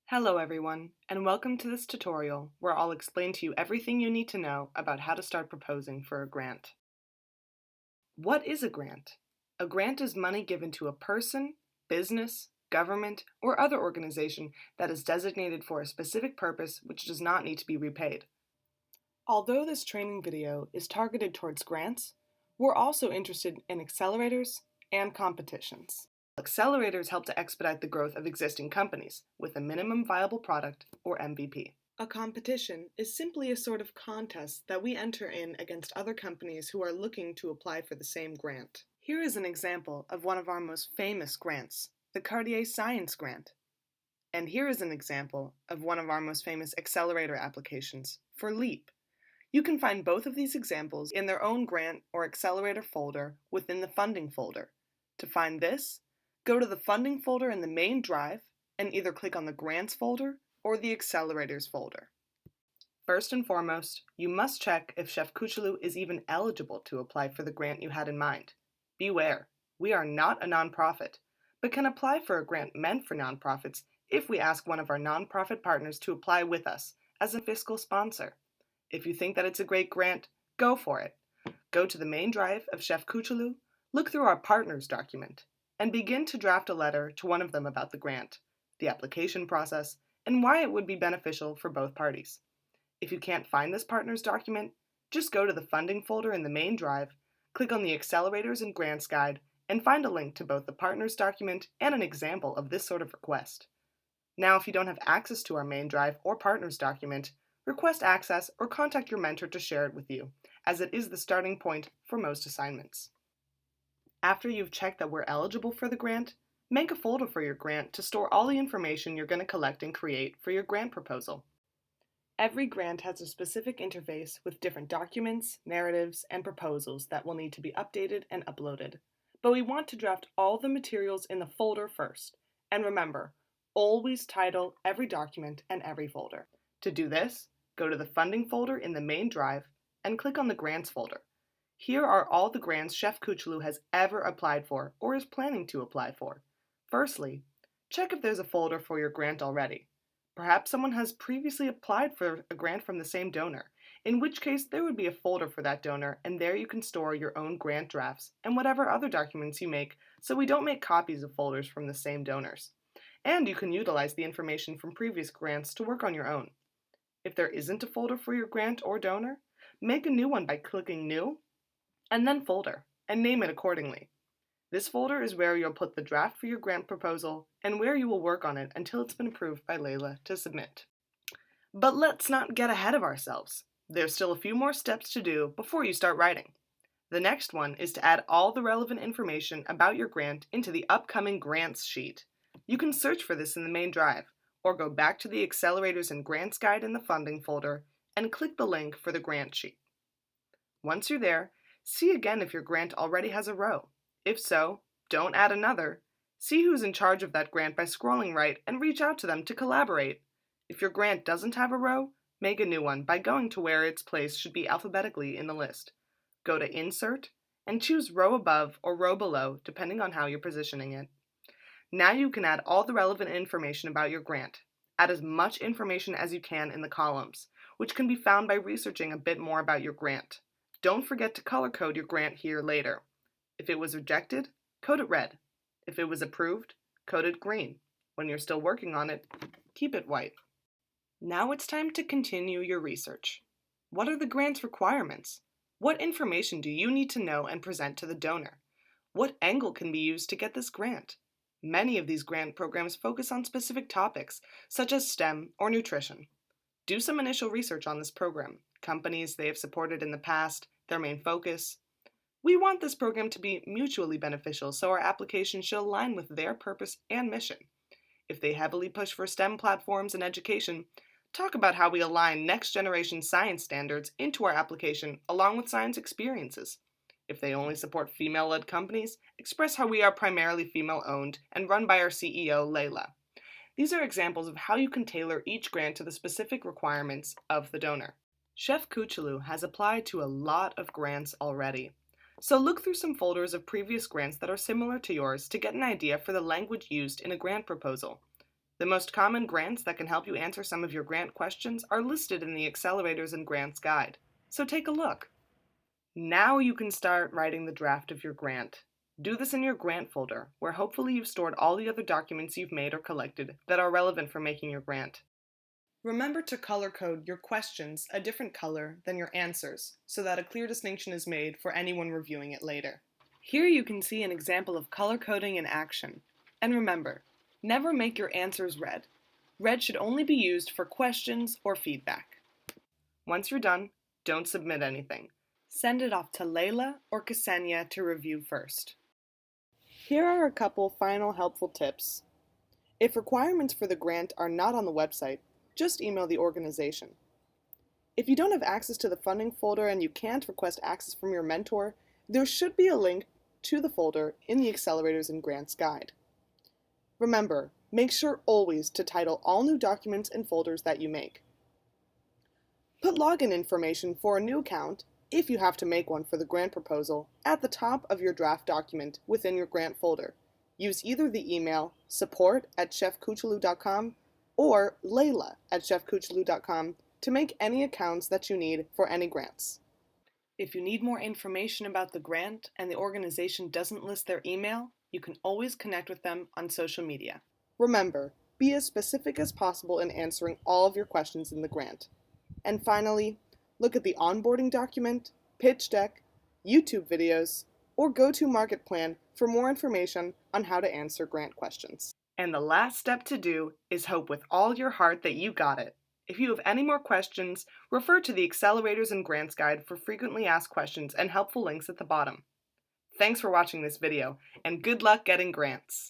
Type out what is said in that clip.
Hello everyone, and welcome to this tutorial where I'll explain to you everything you need to know about how to start proposing for a grant. What is a grant? A grant is money given to a person, business, government, or other organization that is designated for a specific purpose which does not need to be repaid. Although this training video is targeted towards grants, we're also interested in accelerators and competitions. Accelerators help to expedite the growth of existing companies with a minimum viable product, or MVP. A competition is simply a sort of contest that we enter in against other companies who are looking to apply for the same grant. Here is an example of one of our most famous grants, the Cartier Science Grant. And here is an example of one of our most famous accelerator applications, for LEAP. You can find both of these examples in their own grant or accelerator folder within the funding folder. To find this, go to the funding folder in the main drive and either click on the grants folder or the accelerators folder. First and foremost, you must check if Chef Kuchelu is even eligible to apply for the grant you had in mind. Beware, we are not a nonprofit, but can apply for a grant meant for nonprofits if we ask one of our nonprofit partners to apply with us as a fiscal sponsor. If you think that it's a great grant, go for it. Go to the main drive of Chef Kuchelu, look through our partners document, and begin to draft a letter to one of them about the grant, the application process, and why it would be beneficial for both parties. If you can't find this partners document, just go to the funding folder in the main drive, click on the Accelerators and Grants Guide, and find a link to both the partners document and an example of this sort of request. Now, if you don't have access to our main drive or partners document, request access or contact your mentor to share it with you, as it is the starting point for most assignments. After you've checked that we're eligible for the grant, make a folder for your grant to store all the information you're going to collect and create for your grant proposal. Every grant has a specific interface with different documents, narratives, and proposals that will need to be updated and uploaded. But we want to draft all the materials in the folder first. And remember, always title every document and every folder. To do this, go to the funding folder in the main drive and click on the grants folder. Here are all the grants Chef Kuchelu has ever applied for or is planning to apply for. Firstly, check if there's a folder for your grant already. Perhaps someone has previously applied for a grant from the same donor, in which case there would be a folder for that donor, and there you can store your own grant drafts and whatever other documents you make, so we don't make copies of folders from the same donors. And you can utilize the information from previous grants to work on your own. If there isn't a folder for your grant or donor, make a new one by clicking New, and then Folder, and name it accordingly. This folder is where you'll put the draft for your grant proposal and where you will work on it until it's been approved by Layla to submit. But let's not get ahead of ourselves. There's still a few more steps to do before you start writing. The next one is to add all the relevant information about your grant into the upcoming grants sheet. You can search for this in the main drive, or go back to the Accelerators and Grants Guide in the funding folder and click the link for the grant sheet. Once you're there, see again if your grant already has a row. If so, don't add another. See who's in charge of that grant by scrolling right and reach out to them to collaborate. If your grant doesn't have a row, make a new one by going to where its place should be alphabetically in the list. Go to Insert and choose Row Above or Row Below, depending on how you're positioning it. Now you can add all the relevant information about your grant. Add as much information as you can in the columns, which can be found by researching a bit more about your grant. Don't forget to color code your grant here later. If it was rejected, code it red. If it was approved, code it green. When you're still working on it, keep it white. Now it's time to continue your research. What are the grant's requirements? What information do you need to know and present to the donor? What angle can be used to get this grant? Many of these grant programs focus on specific topics, such as STEM or nutrition. Do some initial research on this program, companies they have supported in the past, their main focus. We want this program to be mutually beneficial, so our application should align with their purpose and mission. If they heavily push for STEM platforms and education, talk about how we align next-generation science standards into our application along with science experiences. If they only support female-led companies, express how we are primarily female-owned and run by our CEO, Layla. These are examples of how you can tailor each grant to the specific requirements of the donor. Chef Kuchelu has applied to a lot of grants already. So look through some folders of previous grants that are similar to yours to get an idea for the language used in a grant proposal. The most common grants that can help you answer some of your grant questions are listed in the Accelerators and Grants Guide, so take a look. Now you can start writing the draft of your grant. Do this in your grant folder, where hopefully you've stored all the other documents you've made or collected that are relevant for making your grant. Remember to color code your questions a different color than your answers, so that a clear distinction is made for anyone reviewing it later. Here you can see an example of color coding in action. And remember, never make your answers red. Red should only be used for questions or feedback. Once you're done, don't submit anything. Send it off to Layla or Ksenia to review first. Here are a couple final helpful tips. If requirements for the grant are not on the website, just email the organization. If you don't have access to the funding folder and you can't request access from your mentor, there should be a link to the folder in the Accelerators and Grants Guide. Remember, make sure always to title all new documents and folders that you make. Put login information for a new account, if you have to make one for the grant proposal, at the top of your draft document within your grant folder. Use either the email support@chefkuchelu.com or layla@chefkuchelu.com to make any accounts that you need for any grants. If you need more information about the grant and the organization doesn't list their email, you can always connect with them on social media. Remember, be as specific as possible in answering all of your questions in the grant. And finally, look at the onboarding document, pitch deck, YouTube videos, or go-to-market plan for more information on how to answer grant questions. And the last step to do is hope with all your heart that you got it. If you have any more questions, refer to the Accelerators and Grants Guide for frequently asked questions and helpful links at the bottom. Thanks for watching this video, and good luck getting grants!